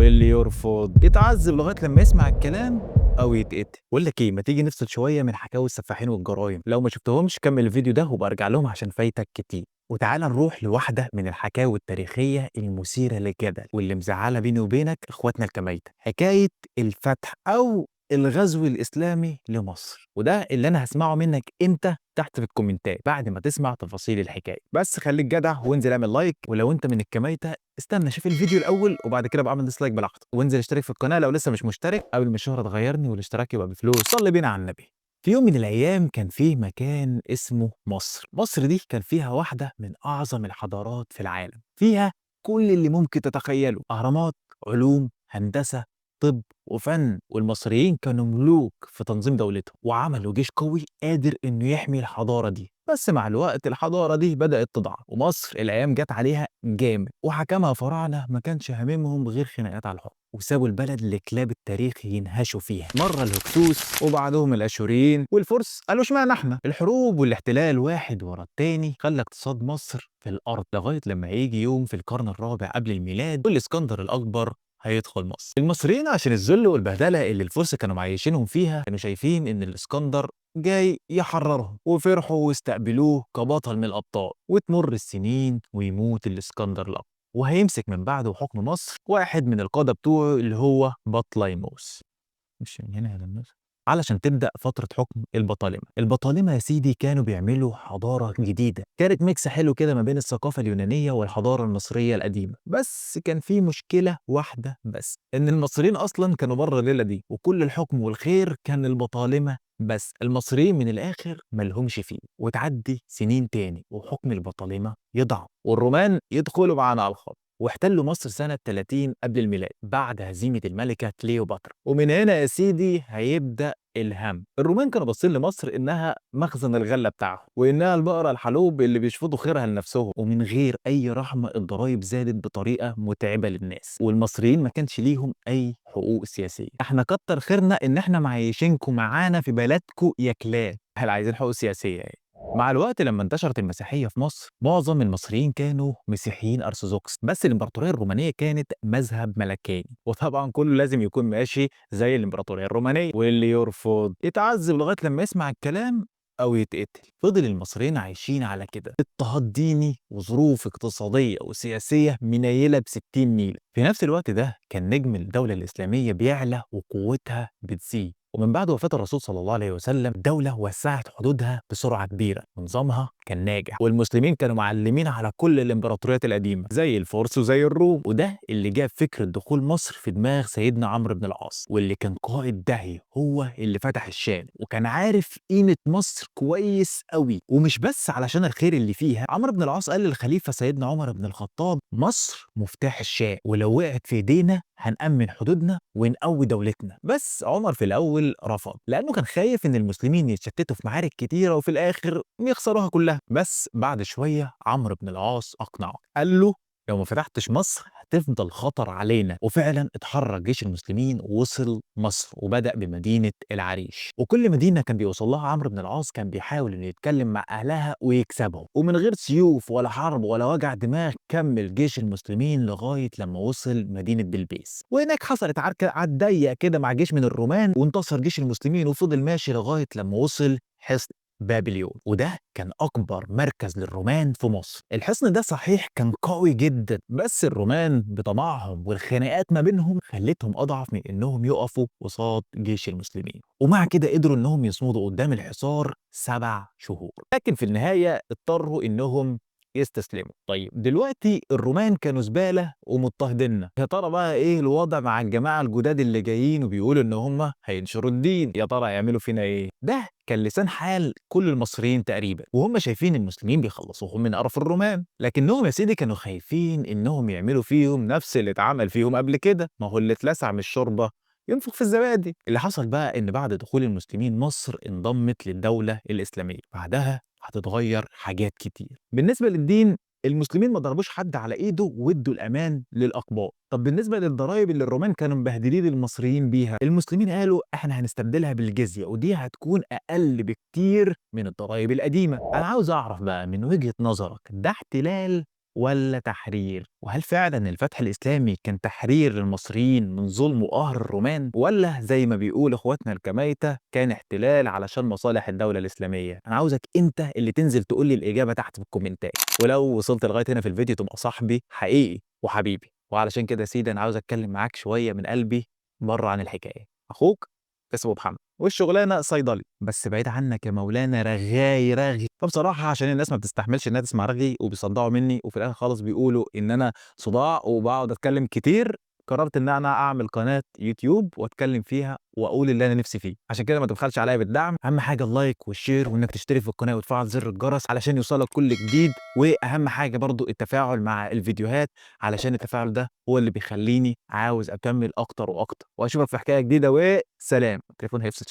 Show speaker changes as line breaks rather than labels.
واللي يرفض يتعذب لغايه لما يسمع الكلام او يتقتل. بقول لك ايه، ما تيجي نفصل شويه من حكاوي السفاحين والجرايم؟ لو ما شفتهمش كمل الفيديو ده وبقى ارجع لهم عشان فايتك كتير. وتعالى نروح لواحده من الحكاوي التاريخيه المثيره للجدل واللي مزعله بيني وبينك اخواتنا الكمايته، حكايه الفتح او الغزو الاسلامي لمصر. وده اللي انا هسمعه منك انت تحت في الكومنتات بعد ما تسمع تفاصيل الحكايه. بس خليك جدع وانزل اعمل لايك، ولو انت من الكمايته استنى شوف الفيديو الاول وبعد كده بقى اعمل ديسلايك براحتك، وانزل اشترك في القناه لو لسه مش مشترك قبل ما الشهره تغيرني والاشتراك يبقى بفلوس. صلي بينا على النبي. في يوم من الايام كان فيه مكان اسمه مصر. مصر دي كان فيها واحده من اعظم الحضارات في العالم، فيها كل اللي ممكن تتخيله: اهرامات، علوم، هندسه، طب وفن. والمصريين كانوا ملوك في تنظيم دولتهم وعملوا جيش قوي قادر انه يحمي الحضاره دي. بس مع الوقت الحضاره دي بدات تضعف، ومصر الايام جت عليها جامد وحكمها فراعنه ما كانش هاممهم غير خناقات على الحكم، وسابوا البلد لكلاب التاريخ ينهشوا فيها. مره الهكسوس وبعدهم الاشوريين والفرس قالوا اشمعنى احنا. الحروب والاحتلال واحد ورا التاني خلى اقتصاد مصر في الارض، لغايه لما يجي يوم في القرن الرابع قبل الميلاد والاسكندر الاكبر هيدخل مصر. المصريين عشان الذل والبهدله اللي الفرس كانوا معيشينهم فيها كانوا شايفين ان الاسكندر جاي يحررهم، وفرحوا واستقبلوه كبطل من الابطال. وتمر السنين ويموت الاسكندر الاكبر، وهيمسك من بعده حكم مصر واحد من القاده بتوعه اللي هو بطليموس. مش من هنا يا لمس. علشان تبدأ فترة حكم البطالمة. البطالمة يا سيدي كانوا بيعملوا حضارة جديدة، كانت ميكس حلو كده ما بين الثقافة اليونانية والحضارة المصرية القديمة. بس كان في مشكلة واحدة بس، إن المصريين أصلا كانوا بره الليلة دي، وكل الحكم والخير كان البطالمة بس. المصريين من الآخر ملهمش فيه. وتعدي سنين تاني وحكم البطالمة يضعف، والرومان يدخلوا معانا على الخط واحتلوا مصر سنة 30 قبل الميلاد بعد هزيمة الملكة كليوباترا. ومن هنا يا سيدي هيبدأ الهم. الرومان كانوا باصين لمصر إنها مخزن الغلة بتاعهم، وإنها البقرة الحلوب اللي بيشفطوا خيرها لنفسهم. ومن غير أي رحمة الضرايب زادت بطريقة متعبة للناس، والمصريين ما كانش ليهم أي حقوق سياسية. احنا كتر خيرنا إن احنا معيشينكم معانا في بلدكم يا كلاب، هل عايزين حقوق سياسية يعني؟ مع الوقت لما انتشرت المسيحية في مصر معظم المصريين كانوا مسيحيين أرثوذكس، بس الإمبراطورية الرومانية كانت مذهب ملكاني، وطبعا كله لازم يكون ماشي زي الإمبراطورية الرومانية. واللي يرفض يتعذب لغاية لما يسمع الكلام أو يتقتل. فضل المصريين عايشين على كده، اضطهاد ديني وظروف اقتصادية وسياسية منيلة ب60 نيلة. في نفس الوقت ده كان نجم الدولة الإسلامية بيعلى وقوتها بتزيد. ومن بعد وفاة الرسول صلى الله عليه وسلم الدولة وسعت حدودها بسرعة كبيرة، ونظامها كان ناجح، والمسلمين كانوا معلمين على كل الامبراطوريات القديمة زي الفرس وزي الروم. وده اللي جاب فكرة دخول مصر في دماغ سيدنا عمرو بن العاص، واللي كان قائد داهية، هو اللي فتح الشام وكان عارف قيمة مصر كويس قوي. ومش بس علشان الخير اللي فيها، عمرو بن العاص قال للخليفة سيدنا عمر بن الخطاب: مصر مفتاح الشام، ولو وقعت في ايدينا هنأمن حدودنا ونقوي دولتنا. بس عمر في الأول رفض، لأنه كان خايف إن المسلمين يتشتتوا في معارك كتيرة وفي الآخر يخسروها كلها. بس بعد شوية عمرو بن العاص أقنعه، قال له: لو ما فتحتش مصر هتفضل خطر علينا. وفعلا اتحرك جيش المسلمين ووصل مصر وبدأ بمدينة العريش. وكل مدينة كان بيوصل لها عمرو بن العاص كان بيحاول انه يتكلم مع اهلها ويكسبهم، ومن غير سيوف ولا حرب ولا وجع دماغ كمل جيش المسلمين لغاية لما وصل مدينة بلبيس. وهناك حصلت عركة عالضيق كده مع جيش من الرومان، وانتصر جيش المسلمين وفضل ماشي لغاية لما وصل حصن بابليون. وده كان أكبر مركز للرومان في مصر. الحصن ده صحيح كان قوي جدا، بس الرومان بطمعهم والخناقات ما بينهم خلتهم أضعف من إنهم يقفوا قصاد جيش المسلمين. ومع كده قدروا إنهم يصمدوا قدام الحصار 7 شهور، لكن في النهاية اضطروا إنهم يستسلموا. طيب دلوقتي الرومان كانوا زبالة ومضطهديننا، يا ترى بقى ايه الوضع مع الجماعة الجداد اللي جايين وبيقولوا ان هم هينشروا الدين؟ يا ترى هيعملوا فينا ايه؟ ده كان لسان حال كل المصريين تقريبا، وهم شايفين المسلمين بيخلصوهم من قرف الرومان، لكنهم يا سيدي كانوا خايفين انهم يعملوا فيهم نفس اللي اتعمل فيهم قبل كده. ما هو اللي اتلسع من الشوربة ينفخ في الزبادي. اللي حصل بقى ان بعد دخول المسلمين مصر انضمت للدولة الإسلامية. بعدها هتتغير حاجات كتير. بالنسبة للدين، المسلمين ما ضربوش حد على ايده وادوا الامان للاقباط. طب بالنسبه للضرايب اللي الرومان كانوا مبهدلين المصريين بيها، المسلمين قالوا احنا هنستبدلها بالجزيه، ودي هتكون اقل بكتير من الضرايب القديمه. انا عاوز اعرف بقى من وجهه نظرك، ده احتلال والّا تحرير؟ وهل فعلًا الفتح الإسلامي كان تحرير للمصريين من ظلم وقهر الرومان، والّا زي ما بيقول إخواتنا الكمايتة كان احتلال علشان مصالح الدولة الإسلامية؟ أنا عاوزك أنت اللي تنزل تقول لي الإجابة تحت في الكومنتات، ولو وصلت لغاية هنا في الفيديو تبقى صاحبي حقيقي وحبيبي، وعلشان كده يا سيدي أنا عاوز أتكلم معاك شوية من قلبي برّه عن الحكاية. أخوك اسمه محمد، والشغلانة صيدلي، بس بعيد عنك يا مولانا رغاي رغي. فبصراحة عشان الناس ما بتستحملش إنها تسمع رغي وبيصدعوا مني، وفي الآخر خالص بيقولوا إن أنا صداع وباقعد أتكلم كتير، قررت إن أنا أعمل قناة يوتيوب وأتكلم فيها وأقول اللي أنا نفسي فيه. عشان كده ما تبخلش عليّا بالدعم، أهم حاجة اللايك والشير وإنك تشترك في القناة وتفعل زر الجرس علشان يوصلك كل جديد، وأهم حاجة برضه التفاعل مع الفيديوهات، علشان التفاعل ده هو اللي بيخلّيني عاوز أكمل أكتر وأكتر. وأشوفك في حكاية جديدة وسلام. التليفون هيفصل.